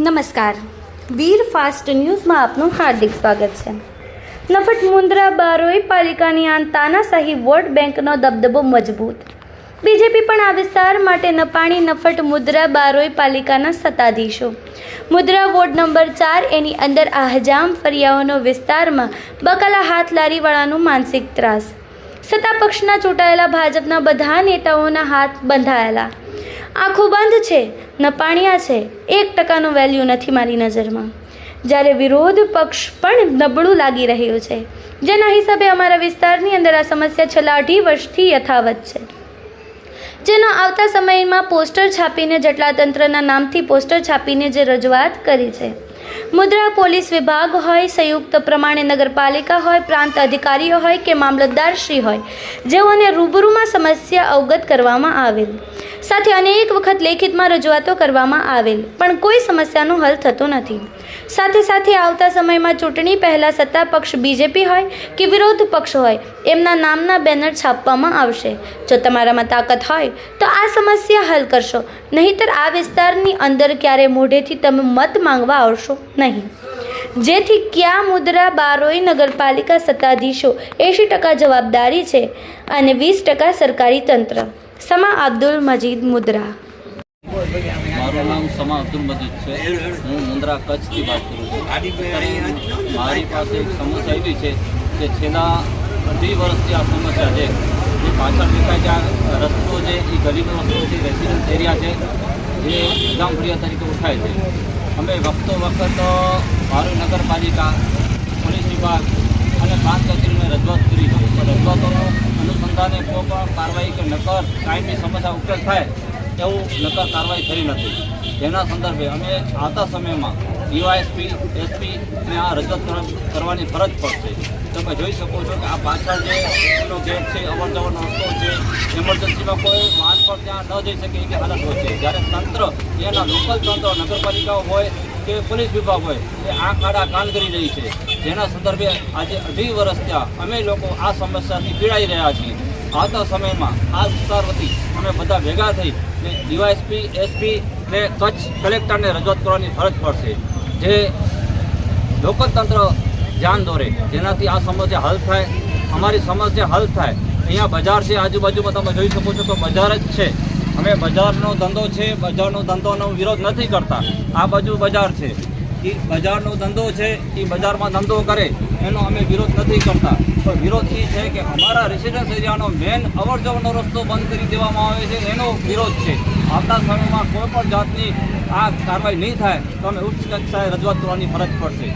નમસ્કાર, વીર ફાસ્ટ ન્યૂઝમાં આપનું હાર્દિક સ્વાગત છે। નફટ મુન્દ્રા બારોઈ પાલિકાની આ તાનાશાહી વોટ બેંકનો દબદબો મજબૂત। બીજેપી પણ આ વિસ્તાર માટે નપાણી નફટ મુન્દ્રા બારોઈ પાલિકાના સત્તાધીશો। મુન્દ્રા વોર્ડ નંબર 4 એની અંદર આ હજામ ફરિયાઓનો વિસ્તારમાં બકાલા હાથ લારીવાળાનું માનસિક ત્રાસ। સત્તા પક્ષના ચૂંટાયેલા ભાજપના બધા નેતાઓના હાથ બંધાયેલા। આંખો બંધ છે, નપાણિયા છે, 1% વેલ્યુ નથી મારી નજરમાં। જ્યારે વિરોધ પક્ષ પણ નબળું લાગી રહ્યું છે, જેના હિસાબે અમારા વિસ્તારની અંદર આ સમસ્યા છેલ્લા 2.5 વર્ષથી યથાવત છે, જેનો આવતા સમયમાં પોસ્ટર છાપીને જટલા તંત્રના નામથી પોસ્ટર છાપીને જે રજૂઆત કરી છે। મુન્દ્રા પોલીસ વિભાગ હોય, સંયુક્ત પ્રમાણે નગરપાલિકા હોય, પ્રાંત અધિકારીઓ હોય કે મામલતદારશ્રી હોય, જેઓને રૂબરૂમાં સમસ્યા અવગત કરવામાં આવેલ, સાથે અનેક વખત લેખિતમાં રજૂઆતો કરવામાં આવેલ, પણ કોઈ સમસ્યાનો હલ થતો નથી। સાથે સાથે આવતા સમયમાં ચૂંટણી પહેલાં સત્તા પક્ષ બીજેપી હોય કે વિરોધ પક્ષ હોય, એમના નામના બેનર છાપવામાં આવશે। જો તમારામાં તાકાત હોય તો આ સમસ્યા હલ કરશો, નહીંતર આ વિસ્તારની અંદર ક્યારે મોઢેથી તમે મત માંગવા આવશો નહીં। જેથી ક્યાં મુન્દ્રા બારોઈ નગરપાલિકા સત્તાધીશો 80% જવાબદારી છે અને 20% સરકારી તંત્ર। સમા અબ્દુલ મજીદ મુન્દ્રા। મારું નામ સમા અબ્દુલ મજીદ છે। હું મુન્દ્રા કચ્છથી વાત કરું છું। મારી પાસે એક સમસ્યા એવી છે કે છેલ્લા 2 વર્ષથી આ સમસ્યા છે। જે પાછળ દેખાય છે આ રસ્તો છે, એ ગલીનો રસ્તો છે, રેસિડન્સ એરિયા છે, જે ગામ ફરિયાદ તરીકે ઉઠાય છે। અમે વખતો વખત બારોઈ નગરપાલિકા, પોલીસ વિભાગ અને પ્રાંત કચેરીને રજૂઆત કરી છે, પણ રજૂઆતોનો અનુસંધાને કોઈ પણ કાર્યવાહી કે નકર કાયમી સમસ્યા ઉકેલ થાય એવું નકર કાર્યવાહી કરી નથી। જેના સંદર્ભે અમે આવતા સમયમાં ડીવાયએસપી, એસપીને આ રજૂઆત કરવાની ફરજ પડશે। તમે જોઈ શકો છો કે આ પાછળ જે એનો ગેટ છે, અવર જવરનો રસ્તો છે, એમરજન્સીમાં કોઈ વાહન પણ ત્યાં ન જઈ શકે એવી હાલત હોય છે। જ્યારે તંત્ર, એના લોકલ તંત્ર, નગરપાલિકાઓ હોય કે પોલીસ વિભાગ હોય, એ આંખ આડા કાન કરી રહી છે। જેના સંદર્ભે આજે 2.5 વર્ષ ત્યાં અમે લોકો આ સમસ્યાથી પીડાઈ રહ્યા છીએ। આવતા સમયમાં આ વિસ્તાર વતી અમે બધા ભેગા થઈ ને ડીવાયએસપી, એસપી ને કચ્છ કલેક્ટરને રજૂઆત કરવાની ફરજ પડશે, જે લોકલ તંત્ર ધ્યાન દોરે, જેનાથી આ સમસ્યા હલ થાય, અમારી સમસ્યા હલ થાય। અહીંયા બજાર છે, આજુબાજુમાં તમે જોઈ શકો છો તો બજાર જ છે। અમે બજારનો ધંધો છે, બજારનો ધંધોનો વિરોધ નથી કરતા। આ બાજુ બજાર છે, એ બજારનો ધંધો છે, એ બજારમાં ધંધો કરે એનો અમે વિરોધ નથી કરતા, પણ વિરોધ એ છે કે અમારા રેસિડન્સ એરિયાનો મેન અવર જવરનો રસ્તો બંધ કરી દેવામાં આવે છે, એનો વિરોધ છે। આવતા સમયમાં કોઈ પણ જાતની આ કાર્યવાહી નહીં થાય તો અમે ઉચ્ચ કક્ષાએ રજૂઆત કરવાની ફરજ પડશે।